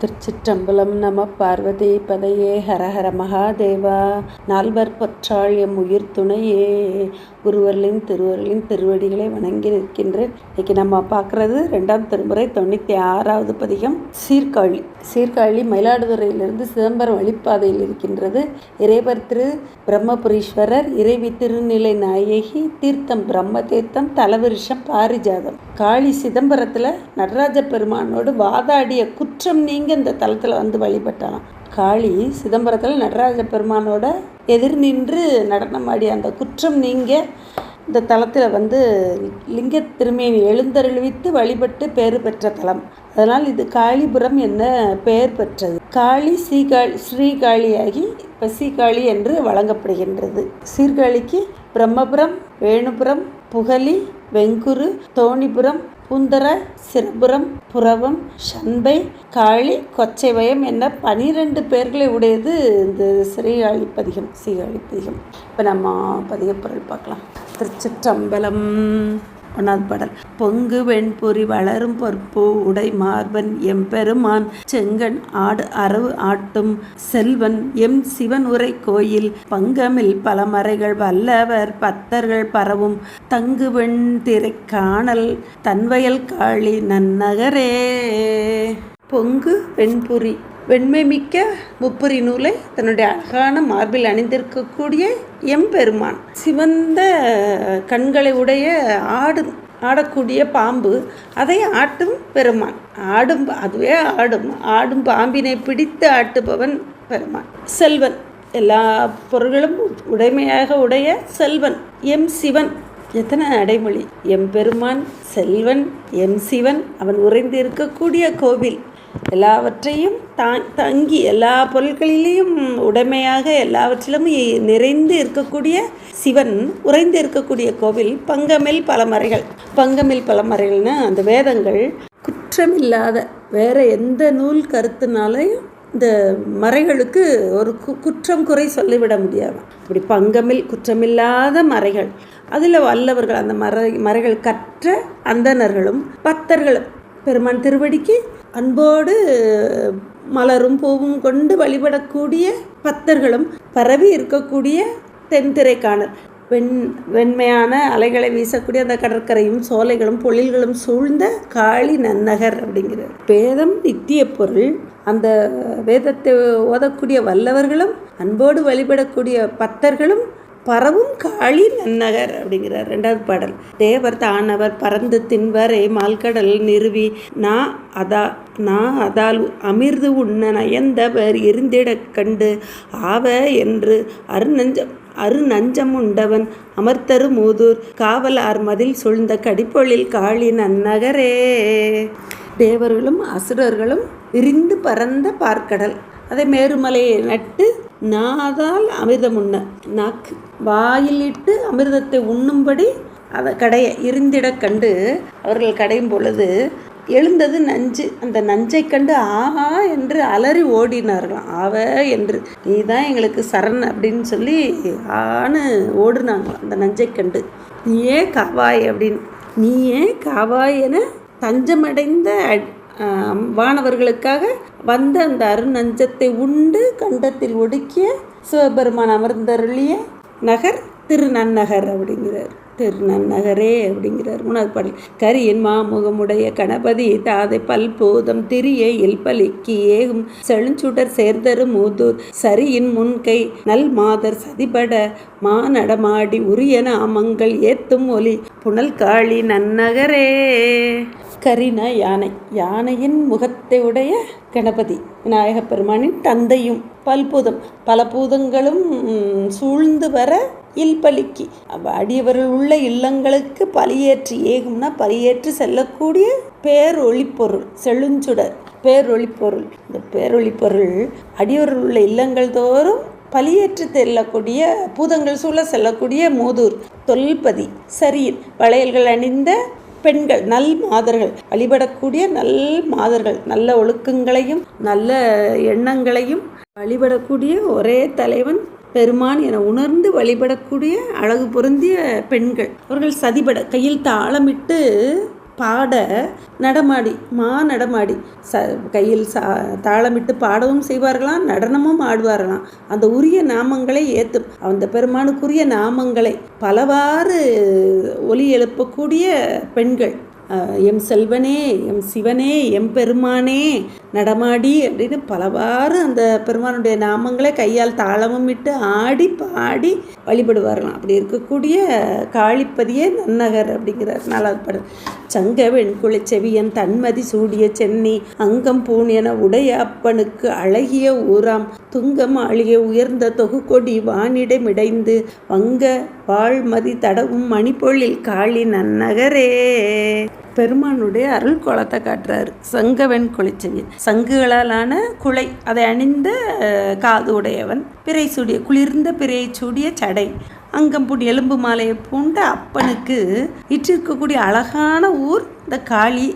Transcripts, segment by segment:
திருச்சிற்றம்பலம். நம பார்வதி பதையே ஹரஹர மகாதேவா. நால்வர் பொற்றாள் எம் உயிர் துணையே. குருவர்களின் திருவர்களின் திருவடிகளை வணங்கி நிற்கின்றேன். இன்னைக்கு நம்ம பார்க்குறது 2ஆம் திருமுறை 96வது பதிகம் சீர்காழி. சீர்காழி மயிலாடுதுறையிலிருந்து சிதம்பரம் வழிப்பாதையில் இருக்கின்றது. இறைவர் திரு பிரம்மபுரீஸ்வரர், இறைவி திருநிலை நாயகி, தீர்த்தம் பிரம்ம தீர்த்தம், தலவிருஷம் பாரிஜாதம். காளி சிதம்பரத்தில் நடராஜ பெருமானோடு வாதாடிய குற்றம் நீங்க இந்த தலத்தில் வந்து வழிபட்டாலாம். காளி சிதம்பரத்தில் நடராஜ பெருமானோட எதிர் நின்று நடனமாடிய அந்த குற்றம் நீங்க இந்த தலத்தில் வந்து லிங்க திருமேனி எழுந்தருள்வித்து வழிபட்டு பேறு பெற்ற தலம். அதனால் இது காளிபுரம் என்ன பெயர் பெற்றது. காளி ஸ்ரீகாளியாகி இப்போ சீகாழி என்று வழங்கப்படுகின்றது. சீர்காழிக்கு பிரம்மபுரம், வேணுபுரம், புகலி, வெங்குரு, தோணிபுரம், பூந்தர, சிரபுரம், புறவம், சண்பை, காளி, கொச்சைவயம் என 12 பெயர்களை உடையது இந்த சீகாழி பதிகம். இப்போ நம்ம பதிகப்பொருள் பார்க்கலாம். திருச்சிற்றம்பலம். 1வது பாடல். பொங்கு வெண்பொறி வளரும் பொற்பு உடை மார்பன் எம்பெருமான் செங்கண் ஆடு அரவு ஆட்டும் செல்வன் எம் சிவன் உரை கோயில் பங்கமில் பல மறைகள் வல்லவர் பத்தர்கள் பரவும் தங்கு வெண் திரை காணல் தன்வயல் காளி நன்னகரே. பொங்கு வெண்புரி, வெண்மை மிக்க முப்புரி நூலை தன்னுடைய அழகான மார்பில் அணிந்திருக்கக்கூடிய எம்பெருமான், சிவந்த கண்களை உடைய ஆடக்கூடிய பாம்பு, அதை ஆட்டும் பெருமான். அதுவே ஆடும் பாம்பினை பிடித்து ஆட்டுபவன் பெருமான். செல்வன், எல்லா பொருள்களும் உடைமையாக உடைய செல்வன் எம் சிவன். எத்தனை அடைமொழி! எம்பெருமான், செல்வன், எம் சிவன், அவன் உறைந்து இருக்கக்கூடிய கோவில், எல்லாவற்றையும் தங்கி எல்லா பொருட்களிலேயும் உடைமையாக எல்லாவற்றிலும் நிறைந்து இருக்கக்கூடிய சிவன் உறைந்து இருக்கக்கூடிய கோவில். பங்கமில் பல மறைகள். பங்கமில் பல மறைகள்னா அந்த வேதங்கள் குற்றமில்லாத வேற எந்த நூல் கருத்துனாலையும் இந்த மறைகளுக்கு ஒரு குற்றம் குறை சொல்லிவிட முடியாது. அப்படி பங்கமில் குற்றமில்லாத மறைகள், அதில் வல்லவர்கள், அந்த மறைகள் கற்ற அந்தணர்களும் பத்தர்களும் பெருமான் திருவடிக்கு அன்போடு மலரும் பூவும் கொண்டு வழிபடக்கூடிய பத்தர்களும் பரவி இருக்கக்கூடிய தென்திரை காணல், வெண்மையான அலைகளை வீசக்கூடிய அந்த கடற்கரையும் சோலைகளும் பொழில்களும் சூழ்ந்த காளி நன்னகர் அப்படிங்கிறார். வேதம் நித்திய பொருள். அந்த வேதத்தை ஓதக்கூடிய வல்லவர்களும் அன்போடு வழிபடக்கூடிய பத்தர்களும் பரவும் காளி நன்னகர் அப்படிங்கிறார். 2வது பாடல். தேவர் தானவர் பறந்து தின்வரை மால்கடல் நிறுவி அதால் அமிர்து உண்ண நயந்தவர் இருந்திடக் கண்டு ஆவ என்று அருநஞ்சம் உண்டவன் அமர்த்தரு மூதூர் காவலார் மதில் சூழ்ந்த கடிப்பொழில் காளி நன்னகரே. தேவர்களும் அசுரர்களும் விரிந்து பறந்த பார்க்கடல், அதை மேருமலையை நட்டு நாதால் அமிர்தம் உண்ண, நாக்கு வாயிலிட்டு அமிர்தத்தை உண்ணும்படி அதை கடைய இருந்திட கண்டு அவர்கள் கடையும் பொழுது எழுந்தது நஞ்சு. அந்த நஞ்சை கண்டு ஆஹா என்று அலறி ஓடினார்களாம். ஆவ என்று நீதான் எங்களுக்கு சரண் அப்படின்னு சொல்லி ஆன்னு ஓடுனாங்களாம் அந்த நஞ்சை கண்டு. நீயே காவாய் என தஞ்சமடைந்த வானவர்களுக்காக வந்த அந்த அருநஞ்சத்தை உண்டு கண்டத்தில் ஒடுக்கிய சிவபெருமான் அமர்ந்தருளிய நகர் திருநன்னகர் அப்படிங்கிறார். திருநன்னகரே அப்படிங்கிறார். 3வது பாடல். கரியின் மாமுகமுடைய கணபதி தாதை பல்போதம் திரியை இல்பலிக்கு ஏகும் செழுஞ்சுடர் சேர்தரு மூதூர் சரியின் முன்கை நல் மாதர் சதிபட மானடமாடி உரிய நாமங்கள் ஏத்தும் ஒலி புனல் காளி நன்னகரே. கரின யானை, யானையின் முகத்தை உடைய கணபதி விநாயக பெருமானின் தந்தையும், பல்பூதம் பல பூதங்களும் சூழ்ந்து வர இல்பலிக்கு அடியவர்கள் உள்ள இல்லங்களுக்கு பலியேற்றி, ஏகும்னா பலியேற்றி செல்லக்கூடிய பேரொளிப்பொருள், செழுஞ்சுடர் பேரொளிப்பொருள். இந்த பேரொளிப்பொருள் அடியவர்கள் உள்ள இல்லங்கள் தோறும் பலியேற்று செல்லக்கூடிய பூதங்கள் சூழ செல்லக்கூடிய மூதூர் தொல்பதி சரியின் வளையல்கள் அணிந்த பெண்கள், நல் மாதர்கள், வழிபடக்கூடிய நல் மாதர்கள், நல்ல ஒழுக்கங்களையும் நல்ல எண்ணங்களையும் வழிபடக்கூடிய ஒரே தலைவன் பெருமான் என உணர்ந்து வழிபடக்கூடிய அழகு பொருந்திய பெண்கள். அவர்கள் சதிபட கையில் தாளமிட்டு பாட நடமாடி நடமாடி கையில் தாளமிட்டு பாடவும் செய்வார்களாம், நடனமும் ஆடுவார்களாம். அந்த உரிய நாமங்களை ஏற்றும் அந்த பெருமானுக்குரிய நாமங்களை பலவாறு ஒலி எழுப்பக்கூடிய பெண்கள், எம் செல்வனே, எம் சிவனே, எம் பெருமானே நடமாடி அப்படின்னு பலவாறு அந்த பெருமானுடைய நாமங்களை கையால் தாளமும் இட்டு ஆடி பாடி வழிபடுவார்களாம். அப்படி இருக்கக்கூடிய காளிப்பதியே நன்னகர் அப்படிங்கிறார் 4வது பாடல். சங்க வெண்குளை செவியன் தன்மதி சூடிய சென்னி அங்கம் பூணியன உடைய அப்பனுக்கு அழகிய ஊராம் துங்கம் ஆழிய உயர்ந்த தொகுக்கொடி வானிடை மிடைந்து வங்க வாழ்மதி தடவும் மணிப்பொழில் காளி நன்னகரே. பெருமானுடைய அருள் கோலத்தை காட்டுறாரு. சங்கவெண் குளிச்செவியன், சங்குகளாலான குலை அதை அணிந்த காது உடையவன், பிறை சூடிய குளிர்ந்த பிறையை சூடிய சடை, அங்கம்பூடி எலும்பு மாலையை பூண்ட அப்பனுக்கு இற்றிருக்கக்கூடிய அழகான ஊர் இந்த காளி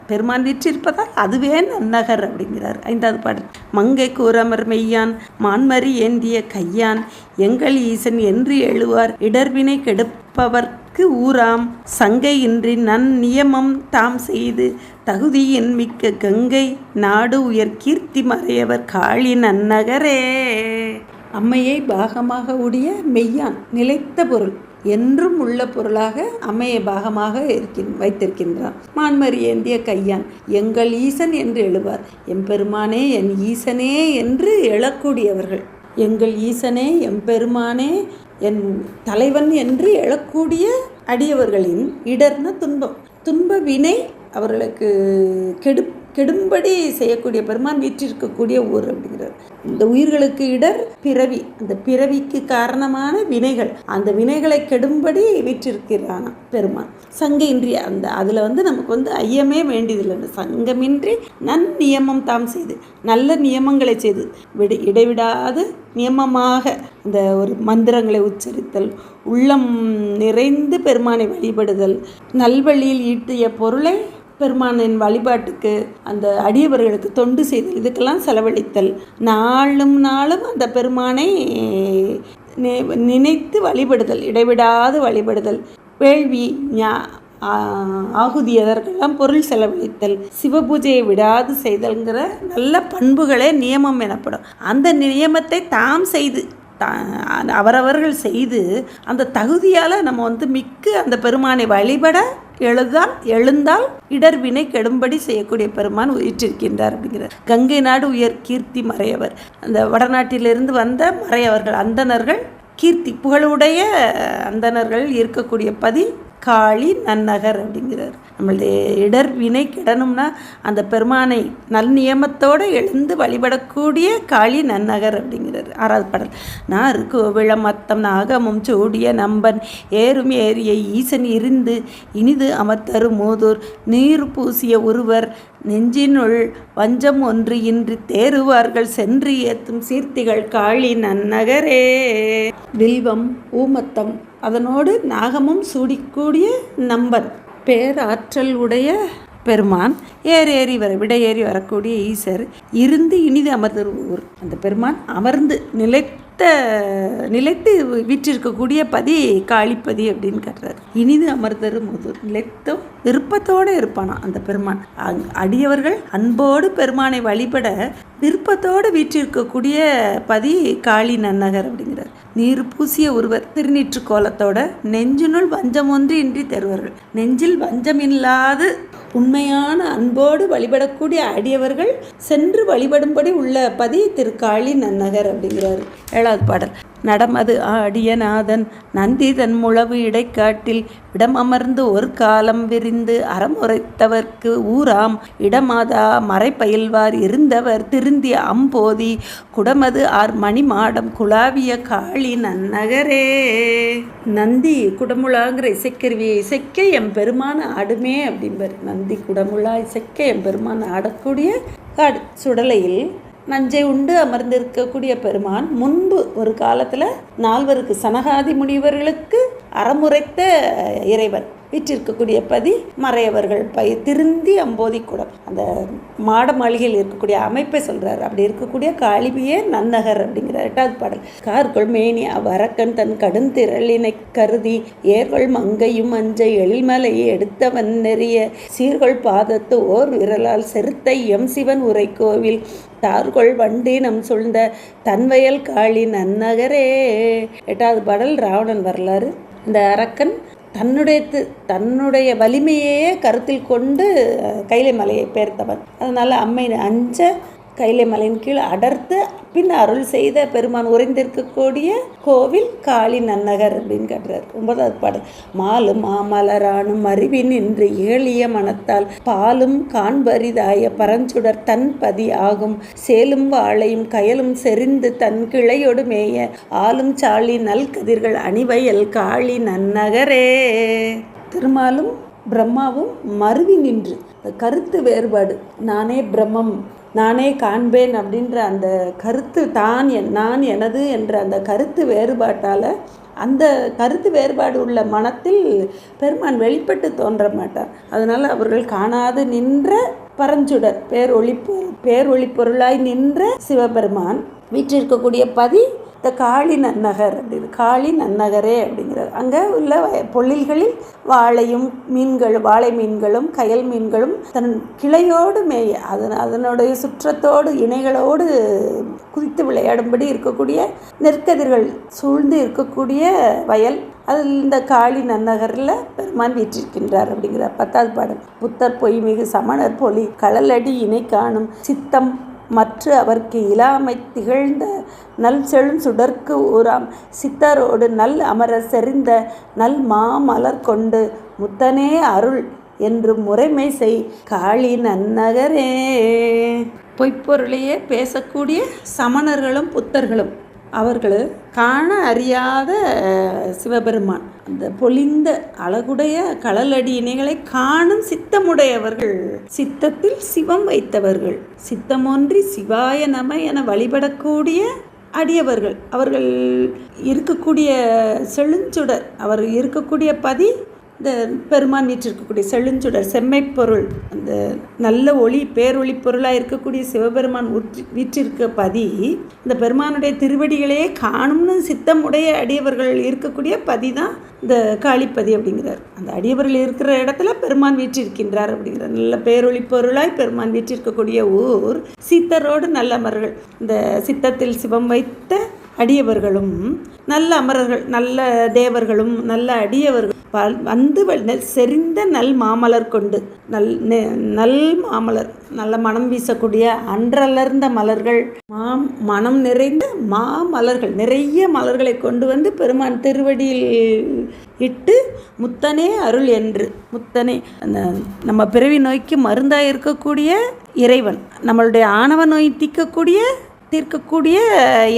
பெருமான் வீற்றிருப்பதால் அதுவே நன்னகர் அப்படிங்கிறார். 5வது பாடல். மங்கை கூறமர் மெய்யான் மான்மரி ஏந்திய கையான் எங்கள் ஈசன் என்று எழுவார் இடர்வினை கெடுப்பவர்க்கு ஊராம் சங்கை இன்றி நன் நியமம் தாம் செய்து தகுதியின் மிக்க கங்கை நாடு உயர் கீர்த்தி மறையவர் காளி நன்னகரே. அம்மையை பாகமாக உடைய மெய்யான் நிலைத்த பொருள், என்றும் உள்ள பொருளாக அம்மையை பாகமாக வைத்திருக்கின்றான். மான்மரி ஏந்திய கையான் எங்கள் ஈசன் என்று எழுவார், எம்பெருமானே என் ஈசனே என்று எழக்கூடியவர்கள். எங்கள் ஈசனே எம்பெருமானே என் தலைவன் என்று எழக்கூடிய அடியவர்களின் இடர்ன துன்ப வினை அவர்களுக்கு கெடும்படி செய்யக்கூடிய பெருமான் வீற்றிருக்கக்கூடிய ஊர் அப்படிங்கிறார். இந்த உயிர்களுக்கு இடர் பிறவி, அந்த பிறவிக்கு காரணமான வினைகள், அந்த வினைகளை கெடும்படி வீற்றிருக்கிறானா பெருமான். சங்கையின்றி அதில் நமக்கு ஐயமே வேண்டியதில்லை. சங்கமின்றி நியமம் தாம் செய்து நல்ல நியமங்களை செய்து இடைவிடாது நியமமாக இந்த ஒரு மந்திரங்களை உச்சரித்தல், உள்ளம் நிறைந்து பெருமானை வழிபடுதல், நல்வழியில் ஈட்டிய பொருளை பெருமானின் வழிபாட்டுக்கு அந்த அடியவர்களுக்கு தொண்டு செய்தல், இதுக்கெல்லாம் செலவழித்தல், நாளும் அந்த பெருமானை நினைத்து வழிபடுதல், இடைவிடாது வழிபடுதல், வேள்வி ஆகுதி அதற்கெல்லாம் பொருள் செலவழித்தல், சிவபூஜையை விடாது செய்தல்ங்கிற நல்ல பண்புகளே நியமம் எனப்படும். அந்த நியமத்தை தாம் செய்து அவரவர்கள் செய்து அந்த தகுதியால் நம்ம மிக்க அந்த பெருமானை வழிபட எழுந்தால் இடர்வினை கெடும்படி செய்யக்கூடிய பெருமான் உயிற்றிருக்கின்றார் அப்படிங்கிறார். கங்கை நாடு உயர் கீர்த்தி மறையவர், அந்த வடநாட்டிலிருந்து வந்த மறையவர்கள், அந்தணர்கள், கீர்த்தி புகழுடைய அந்தணர்கள் இருக்கக்கூடிய பதி காளி நன்னகர் அப்படிங்கிறார். நம்மளுடைய இடர் வினை கிடணும்னா அந்த பெருமானை நல் நியமத்தோடு எழுந்து வழிபடக்கூடிய காளி நன்னகர் அப்படிங்கிறார். 6வது பாடல். நாறு கோவிளம் மத்தம் நாகமும் சூடிய நம்பன் ஏறும் ஏறிய ஈசன் இருந்து இனிது அமர்த்தரு மூதூர் நீர் பூசிய ஒருவர் நெஞ்சினுள் வஞ்சம் ஒன்று இன்றி தேறுவார்கள் சென்று ஏத்தும் சீர்த்திகள் காளி நன்னகரே. வில்வம் ஊமத்தம் அதனோடு நாகமும் சூடிக்கூடிய நம்பன் பேராற்றல் உடைய பெருமான் ஏறி விடையேறி வரக்கூடிய ஈசர் இருந்து இனிது அமர்ந்தர் ஊர். அந்த பெருமான் அமர்ந்து நிலைத்து வீற்றிருக்கக்கூடிய பதி காளிப்பதி அப்படின்னு கட்டுறாரு. இனிது அமர்ந்தரு முதல் நிலைத்தும் விருப்பத்தோடு இருப்பானா அந்த பெருமான். அடியவர்கள் அன்போடு பெருமானை வழிபட விருப்பத்தோடு வீற்றிருக்கக்கூடிய பதி காளி நன்னகர் அப்படிங்கிறார். நீர் பூசிய ஒருவர் திருநீற்று கோலத்தோட நெஞ்சினுள் வஞ்சம் ஒன்று இன்றி தருவார்கள். நெஞ்சில் வஞ்சமில்லாது உண்மையான அன்போடு வழிபடக்கூடிய அடியவர்கள் சென்று வழிபடும்படி உள்ள பதி திருக்காளி நன்னகர் அப்படிங்கிறார். 7வது பாடல். நடமது ஆடியநாதன் நந்தி தன் முழவு இடைக்காட்டில் இடம் அமர்ந்து ஒரு காலம் விரிந்து அறமுறைத்தவர்க்கு ஊராம் இடமாதா மறை பயில்வார் இருந்தவர் திருந்திய அம்போதி குடமது மணி மாடம் குழாவிய காளி நன்னகரே. நந்தி குடமுழாங்கிற இசைக்கருவியை இசைக்க எம் பெருமான ஆடுமே அப்படின்பார். நந்தி குடமுழா இசைக்க எம் பெருமான ஆடக்கூடிய காடு சுடலையில் நஞ்சை உண்டு அமர்ந்திருக்கக்கூடிய பெருமான் முன்பு ஒரு காலத்தில் 4 சனகாதி முனிவர்களுக்கு அறமுறைத்த இறைவன். வீற்றிருக்கக்கூடிய பதி மறையவர்கள் திருந்தி அம்போதி குடம். அந்த மாட மாளிகையில் இருக்கக்கூடிய அமைப்பை சொல்றாரு. அப்படி இருக்கக்கூடிய காளிபியே நன்னகர் அப்படிங்கிற 8வது பாடல். கார்கொள் மேனி அவரக்கன் தன் கடுந்திரளினை கருதி ஏர்கொள் மங்கையும் அஞ்ச எழில்மலையை எடுத்தவன் நெறிய சீர்கொள் பாதத்து ஓர் விரலால் செருத்தை எம் சிவன் உரை கோவில் தார்கொள் வண்டினம் சூழ்ந்த தன்வயல் காளி நன்னகரே. 8வது பாடல் ராவணன் வரலாறு. இந்த அரக்கன் தன்னுடைய வலிமையே கருத்தில் கொண்டு கைலை மலையை பெயர்த்தவன். அதனால அம்மை அஞ்ச கைலை மலையின் கீழ் அடர்த்து பின் அருள் செய்த பெருமான் உறைந்திருக்கக்கூடிய கோவில் காளி நன்னகர் அப்படின்னு கேட்டுறார். 9வது பாடல். மாலும் மாமலரானும் அறிவின் என்று ஏழிய மனத்தால் பாலும் காண்பரிதாய பரஞ்சுடர் தன் பதி ஆகும் சேலும் வாழையும் கயலும் செறிந்து தன் கிளையொடு மேய ஆளும் சாளி நல் கதிர்கள் அணிவயல் காளி நன்னகரே. திருமாலும் பிரம்மாவும் மருவி நின்று கருத்து வேறுபாடு, நானே பிரம்மம், நானே காண்பேன் அப்படின்ற அந்த கருத்து, நான் எனது என்ற அந்த கருத்து வேறுபாட்டால், அந்த கருத்து வேறுபாடு உள்ள மனத்தில் பெருமான் வெளிப்பட்டு தோன்ற மாட்டார். அதனால் அவர்கள் காணாது நின்ற பரஞ்சுடர் பேரொளி பொருளாய் நின்ற சிவபெருமான் வீற்றிருக்கக்கூடிய பதி இந்த காளி நன்னகர் அப்படின்னு, காளி நன்னகரே அப்படிங்கிறார். அங்கே உள்ள பொழில்களில் வாழை மீன்களும் கயல் மீன்களும் தன் கிளையோடு மேய அதனுடைய சுற்றத்தோடு இணைகளோடு குதித்து விளையாடும்படி இருக்கக்கூடிய நெற்கதிர்கள் சூழ்ந்து இருக்கக்கூடிய வயல், அதில் இந்த காளி நன்னகரில் பெருமான் வீற்றிருக்கின்றார் அப்படிங்கிறார். 10வது பாடல். புத்தர் பொய்மிகு சமணர் பொலி களலடி இணை காணும் சித்தம் மற்ற அவர்க்கு இலாமை திகழ்ந்த நல் செழும் சுடர்க்கு ஊராம் சித்தரோடு நல் அமரர் செறிந்த நல் மாமலர் கொண்டு முத்தனே அருள் என்று முறைமை செய் காளி நன்னகரே. பொய்ப்பொருளையே பேசக்கூடிய சமணர்களும் புத்தர்களும் அவர்கள் காண அறியாத சிவபெருமான், அந்த பொலிந்த அழகுடைய களலடி இணைகளை காணும் சித்தமுடையவர்கள், சித்தத்தில் சிவம் வைத்தவர்கள், சித்தமொன்றி சிவாய நம என வழிபடக்கூடிய அடியவர்கள், அவர்கள் இருக்கக்கூடிய செழுஞ்சுடர், அவர் இருக்கக்கூடிய பதி இந்த பெருமான் வீற்றிருக்கக்கூடிய செழுஞ்சுடர் செம்மைப்பொருள், அந்த நல்ல ஒளி பேரொளி பொருளாக இருக்கக்கூடிய சிவபெருமான் வீற்றிருக்க பதி, இந்த பெருமானுடைய திருவடிகளே காணும்னு சித்தமுடைய அடியவர்கள் இருக்கக்கூடிய பதி தான் இந்த காளிப்பதி அப்படிங்கிறார். அந்த அடியவர்கள் இருக்கிற இடத்துல பெருமான் வீற்றிருக்கின்றார் அப்படிங்கிறார். நல்ல பேரொளி பொருளாய் பெருமான் வீற்றிருக்கக்கூடிய ஊர் சித்தரோடு நல்ல அமரர்கள், இந்த சித்தத்தில் சிவம் வைத்த அடியவர்களும் நல்ல அமரர்கள், நல்ல தேவர்களும் நல்ல அடியவர்கள் வந்து செறிந்த நல் மாமலர் கொண்டு நல் மாமலர், நல்ல மனம் வீசக்கூடிய அன்றலர்ந்த மலர்கள், மனம் நிறைந்த மாமலர்கள், நிறைய மலர்களை கொண்டு வந்து பெருமான் திருவடியில் இட்டு முத்தனே அருள் என்று, முத்தனே நம்ம பிறவி நோய்க்கு மருந்தாக இருக்கக்கூடிய இறைவன், நம்மளுடைய ஆணவ நோய் தீர்க்கக்கூடிய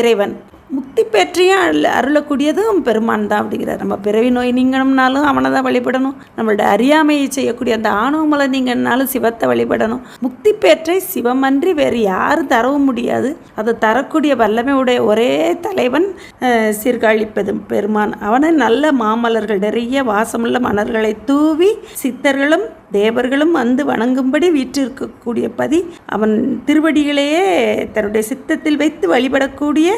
இறைவன், முக்தி பெற்றியும் அருளக்கூடியதும் பெருமான் தான் அப்படிங்கிறார். நம்ம பிறவி நோய் நீங்கணும்னாலும் அவனை தான் வழிபடணும், நம்மளோட அறியாமையை செய்யக்கூடிய அந்த ஆணவமலை நீங்கனாலும் சிவத்தை வழிபடணும். முக்தி பெற்றை சிவமன்றி வேறு யாரும் தரவும் முடியாது. அதை தரக்கூடிய வல்லமை உடைய ஒரே தலைவன் சீர்காழிப்பது பெருமான். அவனை நல்ல மாமலர்கள், நிறைய வாசமுள்ள மலர்களை தூவி சித்தர்களும் தேவர்களும் வந்து வணங்கும்படி வீற்றிருக்கக்கூடிய பதி, அவன் திருவடிகளையே தன்னுடைய சித்தத்தில் வைத்து வழிபடக்கூடிய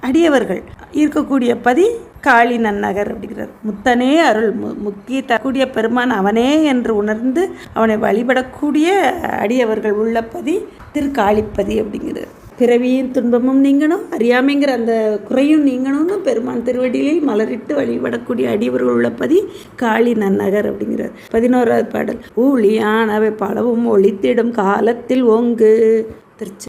அடியவர்கள் இருக்கக்கூடிய பதி காளி நன்னகர் அப்படிங்கிறார். முத்தனே அருள், முக்கிய தரக்கூடிய பெருமான் அவனே என்று உணர்ந்து அவனை வழிபடக்கூடிய அடியவர்கள் உள்ள பதி திருக்காளிப்பதி அப்படிங்கிறார். பிறவியின் துன்பமும் நீங்கணும், அறியாமைங்கிற அந்த குறையும் நீங்கணும்னு பெருமான் திருவடியில் மலரிட்டு வழிபடக்கூடிய அடியவர்கள் உள்ள பதி காளி நன்னகர் அப்படிங்கிறார். 11வது பாடல். ஊழியானவை பலவும் ஒளித்திடும் காலத்தில் ஓங்கு. திருச்சி.